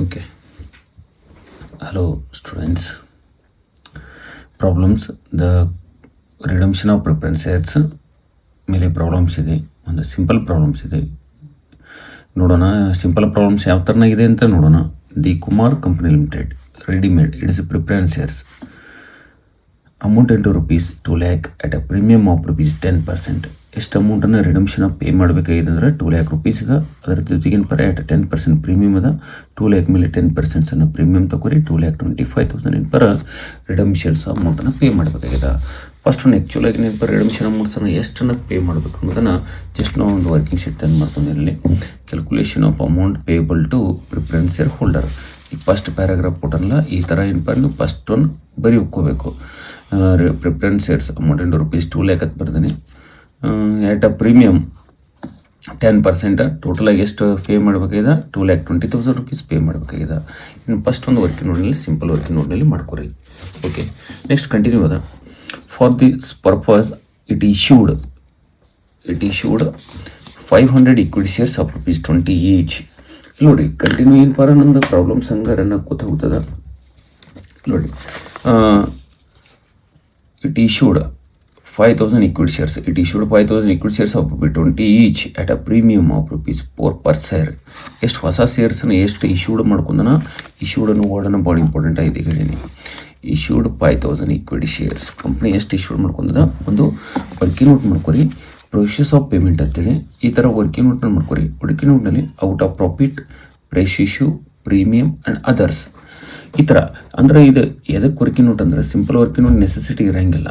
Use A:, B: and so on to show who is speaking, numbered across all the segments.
A: Okay. Hello, students. Problems. The redemption of preference shares ಮೇಲೆ problems ಇದೆ. ಒಂದು simple problems ಇದೆ, ನೋಡೋಣ. ಸಿಂಪಲ್ ಪ್ರಾಬ್ಲಮ್ಸ್ ಯಾವ ಥರನಾಗಿದೆ ಅಂತ ನೋಡೋಣ. The Kumar company limited readymade it is preference shares amount into rupees 2 lakh at a premium of rupees 10%. ಎಷ್ಟು ಅಮೌಂಟನ್ನು ರಿಡಮ್ಷನ್ ಪೇ ಮಾಡಬೇಕಾಗಿದೆ ಅಂದರೆ 2 lakh rupees ಇದೆ. ಅದರ ಜೊತೆಗಿನ ಪರ ಅಟ್ 10% ಪ್ರೀಮಿಯಮ್ ಅದ. 2 lakh ಮೇಲೆ 10% ಪ್ರೀಮಿಯಮ್ ತಗೋರಿ. 2,25,000 ಇನ್ ಪರ ರಿಡಮ್ಷನ್ಸ್ ಅಮೌಂಟನ್ನು ಪೇ ಮಾಡಬೇಕಾಗಿದೆ. ಫಸ್ಟ್ ಒಂದು ಆ್ಯಕ್ಚುಲಾಗಿ ನೀವು ಪರ ರಿಡಮ್ಷನ್ ಅಮೌಂಟ್ಸನ್ನು ಎಷ್ಟನ್ನು ಪೇ ಮಾಡಬೇಕು ಅನ್ನೋದನ್ನು ಜಸ್ಟ್ ನಾವು ಒಂದು ವರ್ಕಿಂಗ್ ಶೀಟ್ ತಂದು ಮಾಡ್ತೀನಿ. ಇಲ್ಲಿ calculation of amount payable to preference share holder. ಈ ಫಸ್ಟ್ ಪ್ಯಾರಾಗ್ರಾಫ್ ಕೊಟ್ಟಲ್ಲ, ಈ ಥರ ಏನಪ್ಪ ನೀವು ಫಸ್ಟ್ ಒಂದು ಬರೀ ಹೋಗ್ಕೋಬೇಕು. Preference shares amount into rupees 2 lakh ಅಂತ ಬರ್ತೀನಿ. ಆ್ಯಟ್ ಅ ಪ್ರೀಮಿಯಮ್ 10% ಟೋಟಲಾಗಿ ಎಷ್ಟು ಪೇ ಮಾಡಬೇಕಾಗಿದೆ? 2,20,000 rupees ಪೇ ಮಾಡಬೇಕಾಗಿದೆ. ಇನ್ನು ಫಸ್ಟ್ ಒಂದು ವರ್ಕಿಂಗ್ ನೋಡ್ನಲ್ಲಿ ಸಿಂಪಲ್ ವರ್ಕಿಂಗ್ ನೋಡ್ನಲ್ಲಿ ಮಾಡ್ಕೊರಿ. ಓಕೆ, ನೆಕ್ಸ್ಟ್ ಕಂಟಿನ್ಯೂ ಅದ. For this purpose it issued 500 equity shares of rupees 20 each. ನೋಡಿ ಕಂಟಿನ್ಯೂ ಏನು ಪರ ನಮ್ದು ಪ್ರಾಬ್ಲಮ್ಸ್ ಹಂಗಾರನ್ನ ಕೂತ ಹೋಗ್ತದ. ನೋಡಿ it issued 5,000 equity shares. It issued 5,000 equity shares of rupees 20 each at a premium of rupees 4 per share. ಎಷ್ಟು ಹೊಸ ಶೇರ್ಸ್ನ ಎಷ್ಟು ಇಶ್ಯೂಡ್ ಮಾಡ್ಕೊಂಡನ, ಇಶ್ಯೂಡನ್ನು ವರ್ಡನ್ನು ಭಾಳ ಇಂಪಾರ್ಟೆಂಟ್ ಆಗಿದೆ ಹೇಳೀನಿ. Issued 5,000 equity shares. ಕಂಪ್ನಿ ಎಷ್ಟು ಇಶ್ಯೂಡ್ ಮಾಡ್ಕೊಂಡದ ಒಂದು ವರ್ಕಿಂಗ್ ನೋಟ್ ಮಾಡ್ಕೊರಿ. ಪ್ರೊಸೆಸ್ ಆಫ್ ಪೇಮೆಂಟ್ ಅಂತೇಳಿ ಈ ಥರ ವರ್ಕಿಂಗ್ ನೋಟ್ನ ಮಾಡ್ಕೊರಿ. ವರ್ಕಿಂಗ್ ನೋಟ್ನಲ್ಲಿ out of profit, fresh issue, premium and others ಈ ಥರ. ಅಂದರೆ ಇದು ಎದಕ್ಕೆ ವರ್ಕಿಂಗ್ ನೋಟ್ ಅಂದರೆ ಸಿಂಪಲ್ ವರ್ಕಿಂಗ್ ನೋಟ್ ನೆಸೆಸಿಟಿ ಇರೋಂಗಿಲ್ಲ.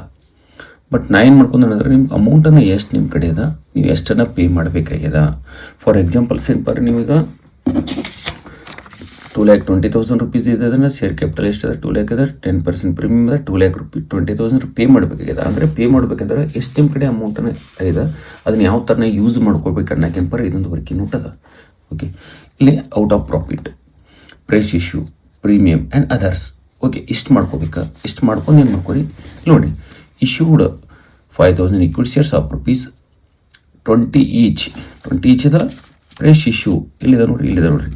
A: ಬಟ್ ನಾ ಏನು ಮಾಡ್ಕೊಂಡ್ರೆ ನಿಮ್ಗೆ ಅಮೌಂಟನ್ನು ಎಷ್ಟು ನಿಮ್ಮ ಕಡೆ ಅದ, ನೀವು ಎಷ್ಟನ್ನು ಪೇ ಮಾಡಬೇಕಾಗ್ಯದ. ಫಾರ್ ಎಕ್ಸಾಂಪಲ್ ಸಿಂಪಲ್ ನೀವೀಗ 2,20,000 rupees ಇದೆ. ಅದನ್ನು ಶೇರ್ ಕ್ಯಾಪಿಟಲ್ ಎಷ್ಟು ಅದ? 2 lakh ಅದ. 10% ಪ್ರೀಮಿಯಮ್ ಅದ. 2,20,000 ಪೇ ಮಾಡಬೇಕಾಗ್ಯದ. ಅಂದರೆ ಪೇ ಮಾಡಬೇಕಂದ್ರೆ ಎಷ್ಟು ನಿಮ್ಮ ಕಡೆ ಅಮೌಂಟನ್ನು ಇದೆ, ಅದನ್ನು ಯಾವ ಥರನ ಯೂಸ್ ಮಾಡ್ಕೊಳ್ಬೇಕು ಅನ್ನೋಕೆಂಪರ ಇದೊಂದು ವರ್ಕಿಂಗ್ ನೋಟ್ ಅದ. ಓಕೆ, ಇಲ್ಲಿ out of profit, fresh issue, premium and others. Okay, ಇಷ್ಟು ಮಾಡ್ಕೋಬೇಕಾ? ಇಷ್ಟು ಮಾಡ್ಕೊಂಡು ಏನು ಮಾಡ್ಕೊರಿ. ನೋಡಿ, issued 5,000 equity shares of rupees 20 each. 20 each ಅದ. ಫ್ರೆಶ್ ಇಶ್ಯೂ ಇಲ್ಲಿದೆ ನೋಡ್ರಿ, ಇಲ್ಲಿದೆ ನೋಡ್ರಿ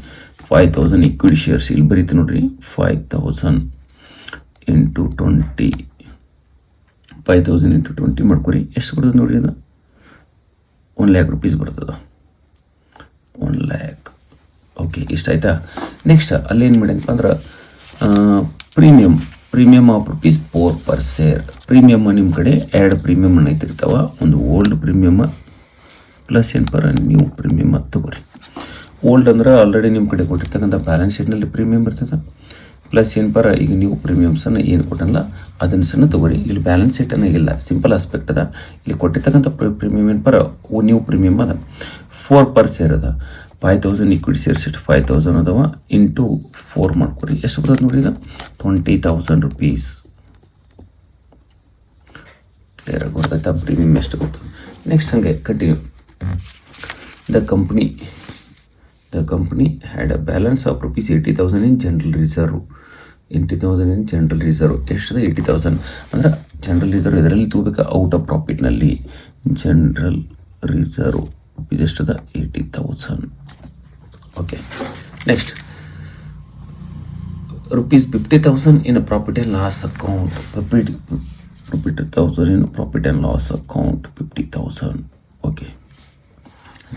A: 5,000 equity shares ಇಲ್ಲಿ ಬರೀತಿ ನೋಡ್ರಿ. 5,000 into 20, 5,000 into 20 ಮಾಡ್ಕೊರಿ. ಎಷ್ಟು ಬರ್ತದೆ ನೋಡ್ರಿ, ಅದು 1 lakh rupees ಬರ್ತದ. 1 lakh. ಓಕೆ, ಇಷ್ಟ ಆಯ್ತಾ? ನೆಕ್ಸ್ಟ್ ಅಲ್ಲೇನು ಮಾಡೇನಪ್ಪ ಅಂದ್ರೆ premium of rupees 4 per share. Premium ನಿಮ್ಮ ಕಡೆ 2 ಪ್ರೀಮಿಯಮ್ ಐತಿರ್ತಾವ. ಒಂದು ಓಲ್ಡ್ ಪ್ರೀಮಿಯಮ್ ಪ್ಲಸ್ ಏನು ಪರ ನ್ಯೂ ಪ್ರೀಮಿಯಮ್ ಅಂತ ತಗೋರಿ. ಓಲ್ಡ್ ಅಂದ್ರೆ ಆಲ್ರೆಡಿ ನಿಮ್ಮ ಕಡೆ ಕೊಟ್ಟಿರ್ತಕ್ಕಂಥ ಬ್ಯಾಲೆನ್ಸ್ ಶೀಟ್ನಲ್ಲಿ ಪ್ರೀಮಿಯಮ್ ಬರ್ತದೆ. ಪ್ಲಸ್ ಏನು ಪರ ಈಗ ನ್ಯೂ ಪ್ರೀಮಿಯಮ್ಸನ್ನು ಏನು ಕೊಟ್ಟಲ್ಲ ಅದನ್ನು ಸಣ್ಣ ತಗೋರಿ. ಇಲ್ಲಿ ಬ್ಯಾಲೆನ್ಸ್ ಶೀಟನ್ನು ಇಲ್ಲ, ಸಿಂಪಲ್ ಆಸ್ಪೆಕ್ಟ್ ಅದ. ಇಲ್ಲಿ ಕೊಟ್ಟಿರ್ತಕ್ಕಂಥ ಪ್ರೀಮಿಯಮ್ ಏನು ಪರ ನ್ಯೂ ಪ್ರೀಮಿಯಮ್ ಅದ. 4 per share ಅದ. 5,000 equity shares ಇಷ್ಟು 5,000 ಅದಾವ. ಇಂಟು 4 ಮಾಡ್ಕೊರಿ. ಎಷ್ಟು ಬರ್ತದೆ ನೋಡಿ, ಇದು 20,000 rupees. ಕ್ಲಿಯರಾಗಿ ಗೊತ್ತಾಯ್ತಾ ಪ್ರೀಮಿಯಮ್ ಎಷ್ಟು ಬರ್ತದೆ. ನೆಕ್ಸ್ಟ್ ಹಂಗೆ continue. The company had a balance of rupees 80,000 in general reserve. 80,000 in general reserve. ಎಷ್ಟದ? 80,000 ಅಂದ್ರೆ ಜನರಲ್ ರಿಸರ್ವ್ ಇದರಲ್ಲಿ ತಗೋಬೇಕು ಔಟ್ ಆಫ್ ಪ್ರಾಫಿಟ್ನಲ್ಲಿ. ಜನರಲ್ ರಿಸರ್ವ್ ಇದೆಷ್ಟದ? 80,000. Okay, next rupees 50,000 in profit and loss account. 50,000 in profit and loss account 50,000. Okay,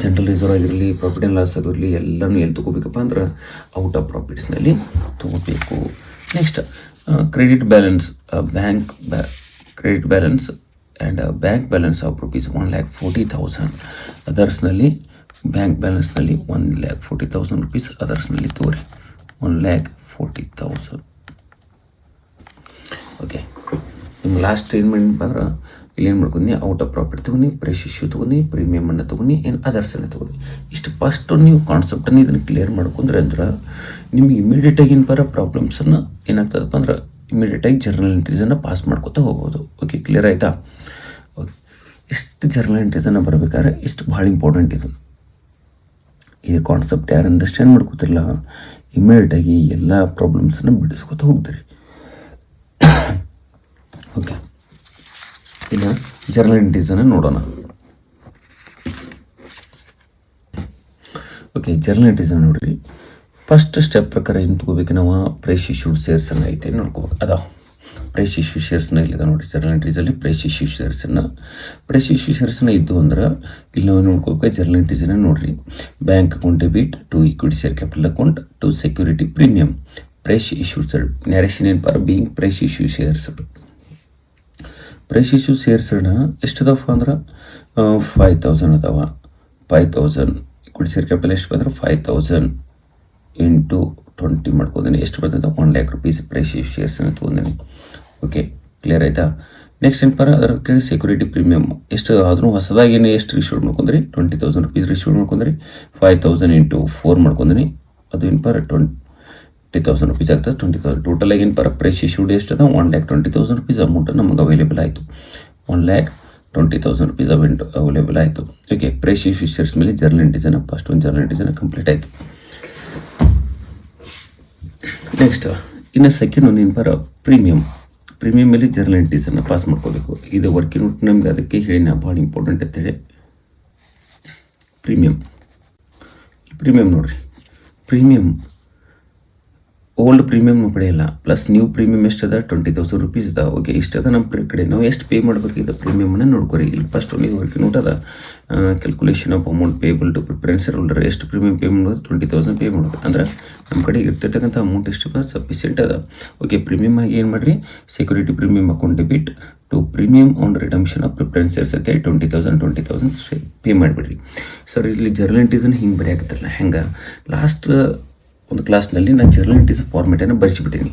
A: general reserve ಆಗಿರಲಿ, profit and loss ಆಗಿರಲಿ, ಎಲ್ಲನೂ ಎಲ್ಲಿ ತೊಗೋಬೇಕಪ್ಪ ಅಂದ್ರೆ ಔಟ್ ಆಫ್ ಪ್ರಾಫಿಟ್ಸ್ನಲ್ಲಿ ತೊಗೋಬೇಕು. Next credit balance and bank balance of rupees 1,40,000. ಅದರ್ಸ್ನಲ್ಲಿ ಬ್ಯಾಂಕ್ ಬ್ಯಾಲೆನ್ಸ್ನಲ್ಲಿ 1,40,000 rupees ಅದರ್ಸ್ನಲ್ಲಿ ತೋರಿ. 1,40,000. ಓಕೆ, ನಿಮ್ಮ ಲಾಸ್ಟ್ ಏನು ಮಾಡಿಪ್ಪ ಅಂದ್ರೆ ಇಲ್ಲಿ ಏನು ಮಾಡ್ಕೊಂಡು ಔಟ್ ಆಫ್ ಪ್ರಾಫಿಟ್ ತೊಗೊಂಡು, ಫ್ರೆಶ್ ಇಶ್ಯೂ ತೊಗೊಂಡು, ಪ್ರೀಮಿಯಮನ್ನು ತೊಗೊಂಡು, ಏನು ಅದರ್ಸನ್ನು ತೊಗೊಂಡು. ಇಷ್ಟು ಫಸ್ಟ್ ನೀವು ಕಾನ್ಸೆಪ್ಟನ್ನು ಇದನ್ನು ಕ್ಲಿಯರ್ ಮಾಡ್ಕೊಂಡ್ರೆ ಅಂದ್ರೆ ನಿಮ್ಗೆ ಇಮಿಡಿಯೇಟಾಗಿ ಏನು ಬರೋ ಪ್ರಾಬ್ಲಮ್ಸನ್ನು ಏನಾಗ್ತದಪ್ಪ ಅಂದ್ರೆ ಇಮಿಡಿಯೇಟಾಗಿ ಜರ್ನಲ್ ಎಂಟ್ರೀಸನ್ನು ಪಾಸ್ ಮಾಡ್ಕೊತಾ ಹೋಗ್ಬೋದು. ಓಕೆ, ಕ್ಲಿಯರ್ ಆಯಿತಾ? ಓಕೆ, ಇಷ್ಟು ಜರ್ನಲ್ ಎಂಟ್ರೀಸನ್ನು ಬರಬೇಕಾದ್ರೆ ಇಷ್ಟು ಭಾಳ ಇಂಪಾರ್ಟೆಂಟ್ ಇದು ಕಾನ್ಸೆಪ್ಟ್. ಯಾರು ಅಂಡರ್ಸ್ಟ್ಯಾಂಡ್ ಮಾಡ್ಕೋತಿರಲ್ಲ ಇಮಿಡಿಯೇಟಾಗಿ ಎಲ್ಲ ಪ್ರಾಬ್ಲಮ್ಸನ್ನು ಬಿಡಿಸ್ಕೊತಾ ಹೋಗ್ತೀರಿ. ಓಕೆ, ಇನ್ನು ಜರ್ನಲ್ ಎಂಟ್ರೀಸನ್ನು ನೋಡೋಣ. ಓಕೆ, ಜರ್ನಲ್ ಎಂಟ್ರೀಸನ್ನು ನೋಡಿರಿ. ಫಸ್ಟ್ ಸ್ಟೆಪ್ ಪ್ರಕಾರ ಏನು ತೊಗೋಬೇಕು ನಾವು ಪ್ರೈಸ್ ಇಶ್ಯೂಡ್ ಶೇರ್ಸನ್ನು ಐತೆ ನೋಡ್ಕೋಬೇಕು ಅದಾವ ಪ್ರೈಸ್ ಇಶ್ಯೂ ಶೇರ್ಸ್ನ ಇಲ್ಲಿದೆ ನೋಡಿ ಜರ್ನಲ್ ಎಂಟ್ರೀಸಲ್ಲಿ ಪ್ರೈಸ್ ಇಶ್ಯೂ ಶೇರ್ಸನ್ನು ಇದ್ದು ಅಂದ್ರೆ ಇಲ್ಲಿ ನಾವು ನೋಡ್ಕೋಬೇಕು ಜರ್ನಲ್ ಎಂಟ್ರೀಸನ್ನು ನೋಡಿರಿ bank account debit to equity share capital account to security premium price issue narration ಏನು ಪಾರ ಬೀಯಿಂಗ್ ಪ್ರೈಸ್ ಇಶ್ಯೂ ಶೇರ್ಸ್ ಎಷ್ಟು ಅದಾವ ಅಂದ್ರೆ 5000 ಅದಾವ 5000 ಈಕ್ವಿಟಿ ಶೇರ್ ಕ್ಯಾಪಿಟಲ್ ಎಷ್ಟು ಬಂದ್ರೆ 5000 ಇಂಟು 20 ಮಾಡ್ಕೊಂತೀನಿ ಎಷ್ಟು ಬರ್ತದೆ 1 lakh rupees ಪ್ರೈಸ್ ಇಶ್ಯೂ ಶೇರ್ಸನ್ನು ತೊಗೊಂಡಿನಿ ಓಕೆ ಕ್ಲಿಯರ್ ಆಯಿತಾ ನೆಕ್ಸ್ಟ್ ಏನಪ್ಪ ಅದರ ಸೆಕ್ಯೂರಿಟಿ ಪ್ರೀಮಿಯಮ್ ಎಷ್ಟು ಆದ್ರೂ ಹೊಸದಾಗಿ ಎಷ್ಟು ರಿಶ್ಯೂಡ್ ಮಾಡ್ಕೊಂಡ್ರಿ 20,000 rupees ರಿಶ್ಯೂಡ್ ಮಾಡ್ಕೊಂಡ್ರಿ 5,000 ಇಂಟು 4 ಮಾಡ್ಕೊಂಡ್ರಿ ಅದು ಏನಪ್ಪ 20,000 rupees ಆಗ್ತದೆ 20,000 ಟೋಟಲ್ ಆಗಿ ಏನಪ್ಪ ಪ್ರೈಸ್ ಇಶ್ಯೂಡ್ ಎಷ್ಟು ಅದ 1,20,000 rupees ಅಮೌಂಟ್ ನಮಗೆ ಅವೈಲೇಬಲ್ ಆಯಿತು 1,20,000 rupees ಅವೈಲೇಬಲ್ ಆಯಿತು ಓಕೆ ಪ್ರೈಸ್ ಇಶ್ಯೂ ಶೇರ್ಸ್ ಮೇಲೆ ಜರ್ನಲ್ ಎಂಟ್ರೀಸನ್ನು ಫಸ್ಟ್ ಒಂದು ಜರ್ನಲ್ ಎಂಟ್ರೀಸನ್ನು ಕಂಪ್ಲೀಟ್ ಆಯಿತು ನೆಕ್ಸ್ಟ್ ಇನ್ನು ಸೆಕೆಂಡ್ ಒಂದು ಏನಪ್ಪ ಪ್ರೀಮಿಯಂ ಮೇಲೆ ಜರ್ನಲ್ ಎಂಟ್ರೀಸನ್ನು ಪಾಸ್ ಮಾಡ್ಕೋಬೇಕು ಇದು ವರ್ಕಿಂಗ್ ನೋಟ್ ನಮ್ಗೆ ಅದಕ್ಕೆ ಹೇಳಿ ನಾ ಭಾಳ ಇಂಪಾರ್ಟೆಂಟ್ ಅಂತೇಳಿ ಪ್ರೀಮಿಯಂ ನೋಡಿರಿ ಓಲ್ಡ್ ಪ್ರೀಮಿಯಂ ನಮ್ಮ ಕಡೆ ಇಲ್ಲ ಪ್ಲಸ್ ನ್ಯೂ ಪ್ರೀಮಿಯಂ ಎಷ್ಟು ಅದ 20,000 rupees ಅದ ಓಕೆ ಇಷ್ಟದ ನಮ್ಮ ಕಡೆ ನಾವು ಎಷ್ಟು ಪೇ ಮಾಡಬೇಕಿದೆ ಪ್ರೀಮಿಯಮ್ನ ನೋಡ್ಕೊರಿ ಇಲ್ಲಿ ಫಸ್ಟ್ ಒಂದು ವರ್ಕಿಂಗ್ ನೋಟ್ ಅದ calculation of amount payable to preference holder ಎಷ್ಟು ಪ್ರೀಮಿಯಂ ಪೇ ಮಾಡೋದು 20,000 ಪೇ ಮಾಡೋದು ಅಂದ್ರೆ ನಮ್ಮ ಕಡೆ ಇರ್ತಿರ್ತಕ್ಕಂಥ ಅಮೌಂಟ್ ಎಷ್ಟು ಸಫಿಷಿಯೆಂಟ್ ಅದ ಓಕೆ ಪ್ರೀಮಿಯಮ್ ಆಗಿ ಏನು ಮಾಡಿರಿ security premium account debit to premium on redemption of preference shares ಅಂತ 20,000 ಪೇ ಮಾಡಿಬಿಡ್ರಿ ಸರ್ ಇಲ್ಲಿ ಜರ್ನಲ್ ಎಂಟ್ರೀಸನ್ನು ಹಿಂಗೆ ಬರೆಯಾಕತ್ತಲ್ಲ ಹೆಂಗೆ ಲಾಸ್ಟ್ ಒಂದು ಕ್ಲಾಸ್ನಲ್ಲಿ ನಾನು ಜರ್ನಲ್ ಎಂಟ್ರೀಸ್ ಫಾರ್ಮೇಟನ್ನು ಬರೆಸಿಬಿಟ್ಟೀನಿ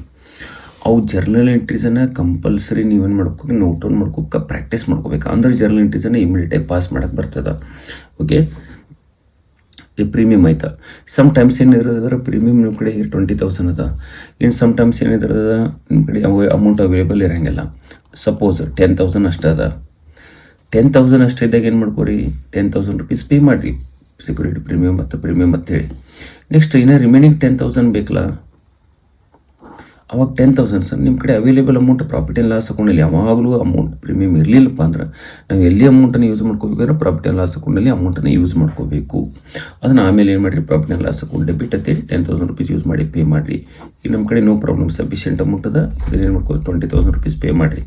A: ಅವು ಜರ್ನಲ್ ಎಂಟ್ರೀಸನ್ನು ಕಂಪಲ್ಸರಿ ನೀವೇನು ಮಾಡ್ಬೇಕು ನೋಟ್ ಡೌನ್ ಮಾಡ್ಕೋಬೇಕು ಪ್ರಾಕ್ಟೀಸ್ ಮಾಡ್ಕೋಬೇಕು ಅಂದ್ರೆ ಜರ್ನಲ್ ಎಂಟ್ರೀಸನ್ನು ಇಮಿಡಿಯೇಟಾಗಿ ಪಾಸ್ ಮಾಡೋಕ್ಕೆ ಬರ್ತದೆ ಓಕೆ ಈ ಪ್ರೀಮಿಯಮ್ ಆಯ್ತಾ ಸಮ್ ಟೈಮ್ಸ್ ಏನಿರೋದ್ರೆ ಪ್ರೀಮಿಯಮ್ ನಿಮ್ಮ ಕಡೆ 20,000 ಅದ ಇನ್ನು ಸಮ್ ಟೈಮ್ಸ್ ಏನಿದ್ರದ ನಿಮ್ಮ ಕಡೆ ಅಮೌಂಟ್ ಅವೈಲೇಬಲ್ ಇರೋಂಗಿಲ್ಲ ಸಪೋಸ್ 10,000 ಅಷ್ಟೇ ಅದ 10,000 ಅಷ್ಟೇ ಇದ್ದಾಗ ಏನು ಮಾಡ್ಕೋರಿ 10,000 rupees ಪೇ ಮಾಡಿರಿ ಸೆಕ್ಯೂರಿಟಿ ಪ್ರೀಮಿಯಮ್ ಅಂತೇಳಿ ನೆಕ್ಸ್ಟ್ ಇನ್ನೂ ರಿಮೈನಿಂಗ್ 10,000 ಬೇಕಲ್ಲ ಅವಾಗ 10,000 ಸರ್ ನಿಮ್ಮ ಕಡೆ available amount profit and loss ಅಕೌಂಟಲ್ಲಿ ಯಾವಾಗಲೂ ಅಮೌಂಟ್ ಪ್ರೀಮಿಯಮ್ ಇರಲಿಲ್ಲಪ್ಪ ಅಂದ್ರೆ ನಾವು ಎಲ್ಲಿ ಅಮೌಂಟನ್ನು ಯೂಸ್ ಮಾಡ್ಕೋಬೇಕಾದ್ರೆ ಪ್ರಾಫಿಟ್ ಆ್ಯಂಡ್ ಲಾಸ್ ಅಕೌಂಟಲ್ಲಿ ಅಮೌಂಟನ್ನು ಯೂಸ್ ಮಾಡ್ಕೋಬೇಕು ಅದನ್ನು ಆಮೇಲೆ ಏನು ಮಾಡಿರಿ profit and loss account debit ಅಂತೇಳಿ 10,000 rupees ಯೂಸ್ ಮಾಡಿ ಪೇ ಮಾಡಿರಿ ಈಗ ನಮ್ಮ ಕಡೆ ನೋ ಪ್ರಾಬ್ಲಮ್ ಸಫಿಷಿಯೆಂಟ್ ಅಮೌಂಟ್ ಅದ ಇದನ್ನೇನು ಮಾಡ್ಕೋ 20,000 rupees ಪೇ ಮಾಡಿರಿ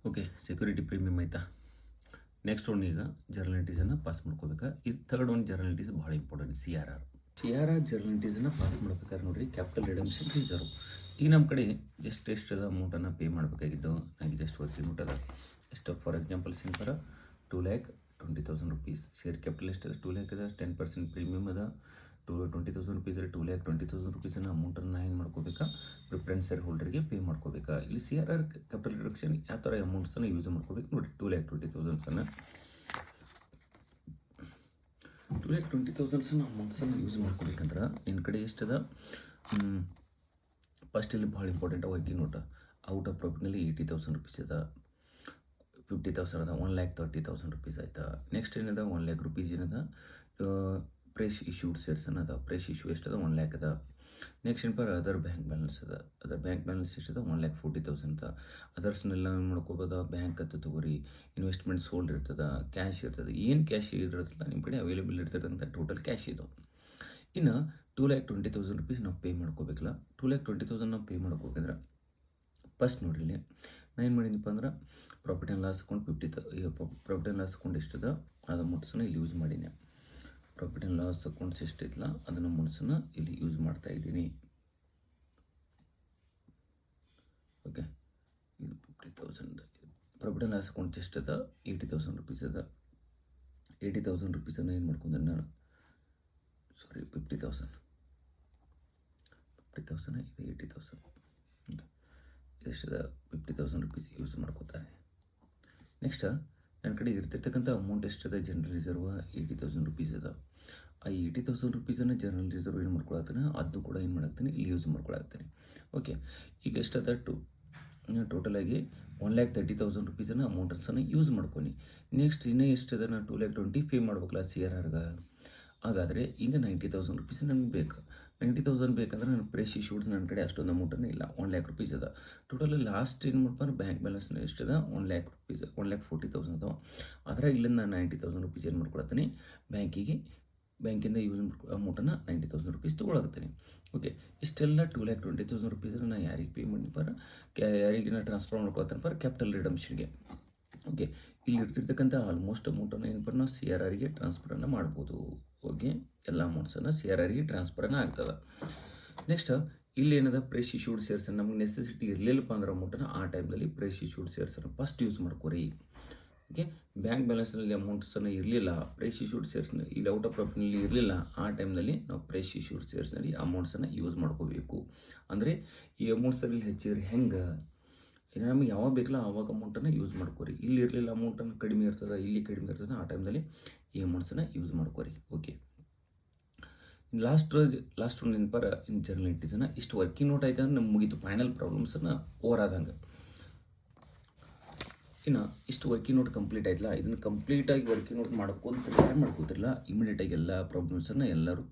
A: ಓಕೆ ಸೆಕ್ಯೂರಿಟಿ ಪ್ರೀಮಿಯಮ್ ಆಯಿತಾ ನೆಕ್ಸ್ಟ್ ಒಂದು ಈಗ ಜರ್ನಲ್ ಎಂಟ್ರೀಸನ್ನು ಪಾಸ್ ಮಾಡ್ಕೋಬೇಕಾ ಇದು ಥರ್ಡ್ ಒಂದು ಜರ್ನಲ್ ಎಂಟ್ರೀಸ್ ಭಾಳ important C R R journal ಎಂಟ್ರೀಸನ್ನು ಪಾಸ್ ಮಾಡ್ಬೇಕಾದ್ರೆ ನೋಡಿರಿ ಕ್ಯಾಪಿಟಲ್ ರಿಡಮ್ಷನ್ ರಿಸರ್ವ್ ಈಗ ನಮ್ಮ ಕಡೆ ಎಷ್ಟು ಅದ ಅಮೌಂಟನ್ನು ಪೇ ಮಾಡಬೇಕಾಗಿದ್ದು ನನಗೆ ಎಷ್ಟು ವರ್ಕಿಂಗ್ ನೋಟ್ ಅದ ಎಷ್ಟು ಫಾರ್ ಎಕ್ಸಾಂಪಲ್ ಸಿಂಪರ 2,20,000 rupees ಶೇರ್ ಕ್ಯಾಪಿಟಲ್ ಎಷ್ಟು ಅದ 2 lakh ಅದ 10% ಪ್ರೀಮಿಯಮ್ ಅದ 20,000 rupees 2,20,000 rupees ಅಮೌಂಟನ್ನು ಏನು ಮಾಡ್ಕೋಬೇಕಾ ಪ್ರಿಫರೆನ್ಸ್ ಶೇರ್ ಹೋಲ್ಡರ್ಗೆ ಪೇ ಮಾಡ್ಕೋಬೇಕಾ ಇಲ್ಲಿ C R R capital reduction ಯಾವ ಥರ ಅಮೌಂಟ್ಸನ್ನು ಯೂಸ್ ಮಾಡ್ಕೋಬೇಕು ನೋಡಿ 2,20,000 2,20,000 ಅಮೌಂಟ್ಸನ್ನು ಯೂಸ್ ಮಾಡ್ಕೋಬೇಕಂದ್ರೆ ನಿನ್ನ ಕಡೆ ಎಷ್ಟದ ಫಸ್ಟ್ ಇಲ್ಲಿ ಭಾಳ ಇಂಪಾರ್ಟೆಂಟ್ ವರ್ಕಿಂಗ್ ನೋಟ ಔಟ್ ಆಫ್ ಪ್ರಾಫಿಟ್ನಲ್ಲಿ 80,000 rupees ಅದ 50,000 ಅದ 1,30,000 rupees ಆಯ್ತಾ ನೆಕ್ಸ್ಟ್ ಏನದ 1 lakh rupees ಏನದ ಪ್ರೈಸ್ ಇಶ್ಯೂಡ್ ಶೇರ್ಸ್ ಅದ ಪ್ರೈಸ್ ಇಶ್ಯೂ ಎಷ್ಟದ 1 lakh ಅದ ನೆಕ್ಸ್ಟ್ ಏನಪ್ಪ ಅದರ್ ಬ್ಯಾಂಕ್ ಬ್ಯಾಲೆನ್ಸ್ ಅದ ಅದರ್ ಬ್ಯಾಂಕ್ ಬ್ಯಾಲೆನ್ಸ್ ಎಷ್ಟದ 1,40,000 ಅಂತ ಅದರ್ಸ್ನೆಲ್ಲ ಏನು ಮಾಡ್ಕೋಬೋದ ಬ್ಯಾಂಕ್ ಅಂತ ತಗೋರಿ ಇನ್ವೆಸ್ಟ್ಮೆಂಟ್ಸ್ ಹೋಲ್ಡ್ ಇರ್ತದೆ ಕ್ಯಾಶ್ ಇರ್ತದೆ ಏನು ಕ್ಯಾಶ್ ಇರ್ತಲ್ಲ ನಿಮ್ಮ ಕಡೆ ಅವೈಲೇಬಲ್ ಇರ್ತಕ್ಕಂಥ ಟೋಟಲ್ ಕ್ಯಾಶ್ ಇದು ಇನ್ನು 2,20,000 rupees ನಾವು ಪೇ ಮಾಡ್ಕೋಬೇಕಲ್ಲ 2,20,000 ನಾವು ಪೇ ಮಾಡ್ಕೋಬೇಕಂದ್ರೆ ಫಸ್ಟ್ ನೋಡಿರಿ ನಾನು ಏನು ಮಾಡಿದಪ್ಪ ಅಂದ್ರೆ profit and loss account profit and loss account ಎಷ್ಟದ ಅದು ಅಮೌಂಟ್ಸನ್ನು ಇಲ್ಲಿ ಯೂಸ್ ಮಾಡೀನಿ ಪ್ರಾಫಿಟ್ ಆ್ಯಂಡ್ ಲಾಸ್ ಅಕೌಂಟ್ಸ್ ಎಷ್ಟಿತ್ತಲ್ಲ ಅದನ್ನು ಅಮೌಂಟ್ಸನ್ನು ಇಲ್ಲಿ ಯೂಸ್ ಮಾಡ್ತಾ ಇದ್ದೀನಿ ಓಕೆ ಇದು 50,000 ಪ್ರಾಫಿಟ್ ಆ್ಯಂಡ್ ಲಾಸ್ ಅಕೌಂಟ್ ಎಷ್ಟದ 80,000 rupees ಅದ 80,000 rupeesನ್ನು ಏನು ಮಾಡ್ಕೊಂಡೆ ನಾನು ಸಾರಿ 50,000 ಇದು 80,000 ಎಷ್ಟದ 50,000 rupees ಯೂಸ್ ಮಾಡ್ಕೋತಾರೆ ನೆಕ್ಸ್ಟ್ ನನ್ನ ಕಡೆ ಇರ್ತಿರ್ತಕ್ಕಂಥ ಅಮೌಂಟ್ ಎಷ್ಟದ ಜನರಲ್ ರಿಸರ್ವ್ 80,000 rupees ಅದ ಆ 80,000 rupeesನ್ನು ಜನರಲ್ ರಿಸರ್ವ್ ಏನು ಮಾಡ್ಕೊಳತ್ತೀನಿ ಅದನ್ನು ಕೂಡ ಏನು ಮಾಡಾಕ್ತೀನಿ ಇಲ್ಲಿ ಯೂಸ್ ಮಾಡ್ಕೊಳತ್ತೀನಿ ಓಕೆ ಈಗ ಎಷ್ಟದ ಟೋಟಲಾಗಿ 1,30,000 rupeesನ್ನು ಅಮೌಂಟ್ಸನ್ನು ಯೂಸ್ ಮಾಡ್ಕೊನಿ ನೆಕ್ಸ್ಟ್ ಇನ್ನೂ ಎಷ್ಟದ ನಾನು 2,20,000 ಪೇ ಮಾಡ್ಬೇಕಲ್ಲ ಸಿ ಆರ್ ಆರ್ಗೆ ಹಾಗಾದರೆ ಈಗ 90,000 rupees ನನಗೆ ಬೇಕು 90,000 ಬೇಕಂದ್ರೆ ನನ್ನ ಪ್ರೈಸ್ ಇಶ್ಯೂಡ್ ನನ್ನ ಕಡೆ ಅಷ್ಟೊಂದು ಅಮೌಂಟನ್ನು ಇಲ್ಲ 1 lakh rupees ಅದ ಟೋಟಲಿ ಲಾಸ್ಟ್ ಏನು ಮಾಡ್ತಾರೆ ಬ್ಯಾಂಕ್ ಬ್ಯಾಲೆನ್ಸ್ ಎಷ್ಟದ 1 lakh rupees 1,40,000 ಅದಾವ ಅದರ ಇಲ್ಲಿಂದ ನಾನು 90,000 rupees ಏನು ಮಾಡ್ಕೊಳತ್ತೀನಿ ಬ್ಯಾಂಕಿಗೆ ಬ್ಯಾಂಕಿಂದ ಯೂಸ್ ಅಮೌಂಟನ್ನು 90,000 ರುಪೀಸ್ ತೊಗೊಳಕತ್ತೀನಿ. ಓಕೆ, ಇಷ್ಟೆಲ್ಲ 2,20,000 ರುಪೀಸನ್ನು ನಾನು ಯಾರಿಗೆ ಪೇ ಮಾಡಿ ಯಾರಿಗೆ ನಾನು ಟ್ರಾನ್ಸ್ಫರ್ ಮಾಡ್ಕೊಳ್ತೇನೆ ಕ್ಯಾಪಿಟಲ್ ರಿಡಮ್ಷನ್ಗೆ. ಓಕೆ, ಇಲ್ಲಿ ಇರ್ತಿರ್ತಕ್ಕಂಥ ಆಲ್ಮೋಸ್ಟ್ ಅಮೌಂಟನ್ನು ಏನಪ್ಪ ನಾವು CRRಗೆ ಟ್ರಾನ್ಸ್ಫರನ್ನು ಮಾಡ್ಬೋದು. ಓಕೆ, ಎಲ್ಲ ಅಮೌಂಟ್ಸನ್ನು CRRಗೆ ಟ್ರಾನ್ಸ್ಫರನ್ನು ಆಗ್ತದೆ. ನೆಕ್ಸ್ಟ್ ಇಲ್ಲಿ ಏನದ ಫ್ರೆಶ್ ಇಶ್ಯೂಡ್ ಶೇರ್ಸನ್ನು ನಮ್ಗೆ ನೆಸೆಸಿಟಿ ಇರಲಿಲ್ಲಪ್ಪ ಅಂದ್ರೆ ಅಮೌಂಟನ್ನು ಆ ಟೈಮ್ದಲ್ಲಿ ಫ್ರೆಶ್ ಇಶ್ಯೂಡ್ ಶೇರ್ಸನ್ನು ಫಸ್ಟ್ ಯೂಸ್ ಮಾಡ್ಕೊರಿ. ಓಕೆ, ಬ್ಯಾಂಕ್ ಬ್ಯಾಲೆನ್ಸ್ನಲ್ಲಿ ಅಮೌಂಟ್ಸನ್ನು ಇರಲಿಲ್ಲ, ಫ್ರೆಶ್ ಇಶ್ಯೂಡ್ ಶೇರ್ಸ್ನ ಇಲ್ಲಿ ಔಟ್ ಆಫ್ ಪ್ರಾಫಿಟ್ನಲ್ಲಿ ಇರಲಿಲ್ಲ, ಆ ಟೈಮ್ನಲ್ಲಿ ನಾವು ಫ್ರೆಶ್ ಇಶ್ಯೂಡ್ ಶೇರ್ಸ್ನಲ್ಲಿ ಅಮೌಂಟ್ಸನ್ನು ಯೂಸ್ ಮಾಡ್ಕೋಬೇಕು. ಅಂದರೆ ಈ ಅಮೌಂಟ್ಸಲ್ಲಿ ಹೆಚ್ಚಿದ್ರೆ ಹೆಂಗೆ ನಮಗೆ ಯಾವಾಗ ಬೇಕಲ್ಲ ಆವಾಗ ಅಮೌಂಟನ್ನು ಯೂಸ್ ಮಾಡ್ಕೊರಿ. ಇಲ್ಲಿ ಇರಲಿಲ್ಲ ಅಮೌಂಟನ್ನು ಕಡಿಮೆ ಇರ್ತದೆ, ಇಲ್ಲಿ ಕಡಿಮೆ ಇರ್ತದೆ, ಆ ಟೈಮ್ದಲ್ಲಿ ಈ ಅಮೌಂಟ್ಸನ್ನು ಯೂಸ್ ಮಾಡ್ಕೊರಿ. ಓಕೆ, ಲಾಸ್ಟ್ ಒಂದು ನೆನಪರ ಇನ್ ಜರ್ನಲ್ ಎಂಟ್ರೀಸನ್ನು ಇಷ್ಟು ವರ್ಕಿಂಗ್ ನೋಟ್ ಆಯ್ತು ಅಂದ್ರೆ ನಮ್ಗೆ ಮುಗೀತು, ಫೈನಲ್ ಪ್ರಾಬ್ಲಮ್ಸನ್ನು ಓವರ್ ಆದಂಗೆ. ಇನ್ನು ಇಷ್ಟು ವರ್ಕಿಂಗ್ ನೋಟ್ ಕಂಪ್ಲೀಟ್ ಆಯ್ತಲ್ಲ, ಇದನ್ನು ಕಂಪ್ಲೀಟಾಗಿ ವರ್ಕಿಂಗ್ ನೋಟ್ ಯಾರು ಮಾಡ್ಕೋತಿರಲ್ಲ ಇಮಿಡಿಯೇಟಾಗಿ ಎಲ್ಲ ಪ್ರಾಬ್ಲಮ್ಸನ್ನು ಎಲ್ಲರೂ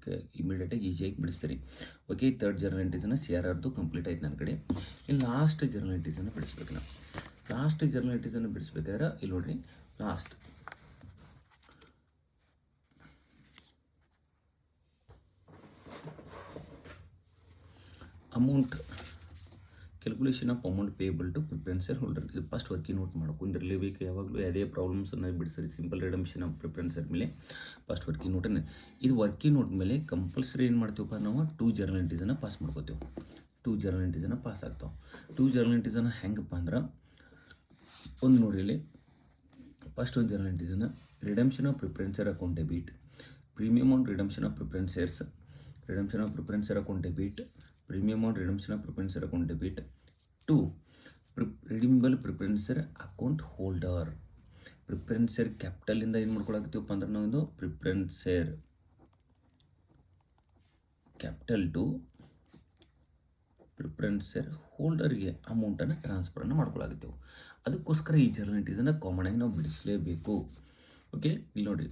A: ಇಮಿಡಿಯೇಟಾಗಿ ಈಸಿಯಾಗಿ ಬಿಡಿಸ್ತೀರಿ. ಓಕೆ, ಥರ್ಡ್ ಜರ್ನಲ್ ಎಂಟ್ರೀಸನ್ನು CRRದು ಕಂಪ್ಲೀಟ್ ಆಯ್ತು ನನ್ನ ಕಡೆ. ಇನ್ನು ಲಾಸ್ಟ್ ಜರ್ನಲ್ ಎಂಟ್ರೀಸನ್ನು ಬಿಡಿಸ್ಬೇಕು ನಾವು. ಲಾಸ್ಟ್ ಜರ್ನಲ್ ಎಂಟ್ರೀಸನ್ನು ಬಿಡಿಸ್ಬೇಕಾದ್ರೆ ಇಲ್ಲಿ ನೋಡಿರಿ, last amount calculation of amount payable to preference share holder. ಇದು ಫಸ್ಟ್ ವರ್ಕಿಂಗ್ ನೋಟ್ ಮಾಡ್ಕೊಂಡಿರಲೇಬೇಕು. ಯಾವಾಗಲೂ ಯಾವುದೇ ಪ್ರಾಬ್ಲಮ್ಸನ್ನು ಬಿಡಿಸ್ರಿ simple redemption of preference share ಮೇಲೆ ಫಸ್ಟ್ ವರ್ಕಿಂಗ್ ನೋಟನ್ನು. ಇದು ವರ್ಕಿಂಗ್ ನೋಟ್ ಮೇಲೆ ಕಂಪಲ್ಸರಿ ಏನು ಮಾಡ್ತೀವಪ್ಪ ನಾವು 2 ಜರ್ನಲ್ ಎಂಟ್ರೀಸನ್ನು ಪಾಸ್ ಮಾಡ್ಕೋತೀವಿ. 2 ಜರ್ನಲ್ ಎಂಟ್ರೀಸನ್ನು ಪಾಸ್ ಆಗ್ತಾವೆ. 2 ಜರ್ನಲ್ ಎಂಟ್ರೀಸನ್ನು ಹೆಂಗಪ್ಪ ಅಂದ್ರೆ ಒಂದು ನೋಡಿ ಇಲ್ಲಿ ಫಸ್ಟ್ ಒಂದು ಜರ್ನಲ್ ಎಂಟ್ರೀಸನ್ನು redemption of preference share account debit, premium on redemption of preference shares, redemption of preference share account debit, premium on redemption of preference share account debit. 2 redeemable preference share account holder. Preference share ಕ್ಯಾಪಿಟಲಿಂದ ಏನು ಮಾಡ್ಕೊಳಕತ್ತೀವಪ್ಪ ಅಂದ್ರೆ ನಾವೊಂದು preference share capital to preference share ಹೋಲ್ಡರ್ಗೆ ಅಮೌಂಟನ್ನು ಟ್ರಾನ್ಸ್ಫರನ್ನು ಮಾಡ್ಕೊಳಕತ್ತೀವಿ. ಅದಕ್ಕೋಸ್ಕರ ಈ ಜರ್ನಲ್ ಎಂಟ್ರೀಸನ್ನು ಕಾಮನ್ ಆಗಿ ನಾವು ಬಿಡಿಸಲೇಬೇಕು. ಓಕೆ, ಇಲ್ಲಿ ನೋಡಿರಿ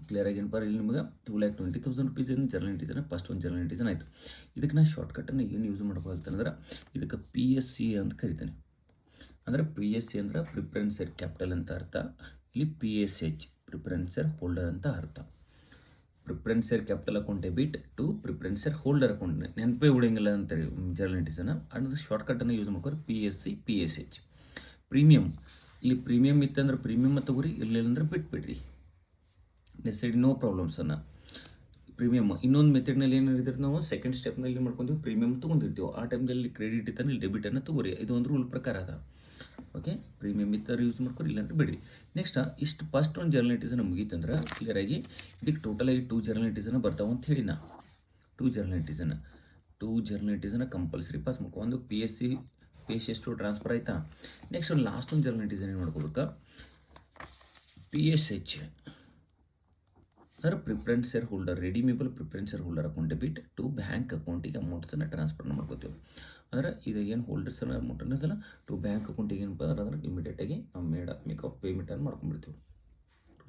A: ಕ್ಲಿಯರ್ ಆಗಿ ಏನಪ್ಪ ಇಲ್ಲಿ ನಿಮಗೆ 2,20,000 ರುಪೀಸ್ ಏನು ಜರ್ನಲ್ ಎಂಟ್ರೀಸನ್ನು ಫಸ್ಟ್ ಒಂದು ಜರ್ನಲ್ ಎಂಟ್ರೀಸನ್ ಆಯಿತು. ಇದಕ್ಕೆ ನಾನು ಶಾರ್ಟ್ಕಟ್ಟನ್ನು ಏನು ಯೂಸ್ ಮಾಡ್ಕೊಳ್ತೇನೆ ಇದಕ್ಕೆ PSC ಅಂತ ಕರಿತೇನೆ. ಅಂದರೆ PSC ಅಂದ್ರೆ ಪ್ರಿಫರೆನ್ಸ್ ಶೇರ್ ಕ್ಯಾಪಿಟಲ್ ಅಂತ ಅರ್ಥ, ಇಲ್ಲಿ PSH ಪ್ರಿಫರೆನ್ಸ್ ಶೇರ್ ಹೋಲ್ಡರ್ ಅಂತ ಅರ್ಥ. Preference share capital account debit to preference share holder account. ನೆನಪೇ ಉಳಿಯಂಗಿಲ್ಲ ಅಂತಾರೆ ಜರ್ನಲ್ ಎಂಟ್ರೀಸನ್ನು. ಅಂದರೆ ಶಾರ್ಟ್ಕಟ್ಟನ್ನು ಯೂಸ್ ಮಾಡ್ಕೊಂಡು PSC PSH. ಪ್ರೀಮಿಯಮ್, ಇಲ್ಲಿ ಪ್ರೀಮಿಯಮ್ ಇತ್ತಂದ್ರೆ ಪ್ರೀಮಿಯಮ್ ತಗೋರಿ, ಇರಲಿಲ್ಲ ಅಂದ್ರೆ ಬಿಟ್ಬಿಡ್ರಿ, ನೆಸೆಸಿಟಿ ನೋ ಪ್ರಾಬ್ಲಮ್ಸನ್ನು. ಪ್ರೀಮಿಯಮ್ ಇನ್ನೊಂದು ಮೆಥಡ್ನಲ್ಲಿ ಏನು ಹೇಳಿದ್ರೆ ನಾವು ಸೆಕೆಂಡ್ ಸ್ಟೆಪ್ನಲ್ಲಿ ಏನು ಮಾಡ್ಕೊಂತೀವಿ, ಪ್ರೀಮಿಯಮ್ ತೊಗೊಂಡಿರ್ತೀವಿ, ಆ ಟೈಮ್ದಲ್ಲಿ ಕ್ರೆಡಿಟ್ ಇತ್ತಾನೆ ಇಲ್ಲಿ ಡೆಬಿಟನ್ನು ತಗೋರಿ. ಇದು ಒಂದು ರೂಲ್ ಪ್ರಕಾರ ಅದ. ಓಕೆ, ಪ್ರೀಮಿಯಮ್ ಇತ್ತಾರೆ ಯೂಸ್ ಮಾಡ್ಕೊರಿ, ಇಲ್ಲಾಂದ್ರೆ ಬಿಡ್ರಿ. ನೆಕ್ಸ್ಟ್ ಇಷ್ಟು ಫಸ್ಟ್ ಒಂದು ಜರ್ನಲ್ ಎಂಟ್ರೀಸನ್ನು ಮುಗೀತಂದ್ರೆ ಕ್ಲಿಯರಾಗಿ ಇದಕ್ಕೆ ಟೋಟಲಾಗಿ 2 ಜರ್ನಲ್ ಎಂಟ್ರೀಸನ್ನು ಬರ್ತಾವೆ ಅಂತ ಹೇಳಿ ನಾ 2 ಜರ್ನಲ್ ಎಂಟ್ರೀಸನ್ನು ಕಂಪಲ್ಸರಿ ಪಾಸ್ ಮಾಡ್ಕೊ. ಒಂದು PSC ಎಷ್ಟು ಟ್ರಾನ್ಸ್ಫರ್ ಆಯಿತಾ. ನೆಕ್ಸ್ಟ್ ಒಂದು ಲಾಸ್ಟ್ ಒಂದು ಜರ್ನಲ್ ಎಂಟ್ರೀಸನ್ನು ಏನು ಮಾಡ್ಕೋಬೇಕಾ, PSH ಅಂದರೆ preference share holder, redeemable preference share holder account debit to bank ಅಕೌಂಟಿಗೆ ಅಮೌಂಟ್ಸನ್ನು ಟ್ರಾನ್ಸ್ಫರ್ ಮಾಡ್ಕೋತೀವಿ. ಅಂದರೆ ಇದು ಏನು ಹೋಲ್ಡರ್ಸನ್ನು ಅಮೌಂಟ್ ಅನ್ನೋದಲ್ಲ ಟು ಬ್ಯಾಂಕ್ ಅಕೌಂಟಿಗೆ ಏನಪ್ಪ ಅಂದ್ರೆ ಇಮಿಡಿಯೇಟಾಗಿ ನಾವು ಮೇಕ್ ಆಫ್ ಪೇಮೆಂಟನ್ನು ಮಾಡ್ಕೊಂಡ್ಬಿಡ್ತೀವಿ.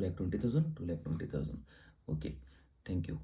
A: 2,20,000 ಓಕೆ, ಥ್ಯಾಂಕ್ ಯು.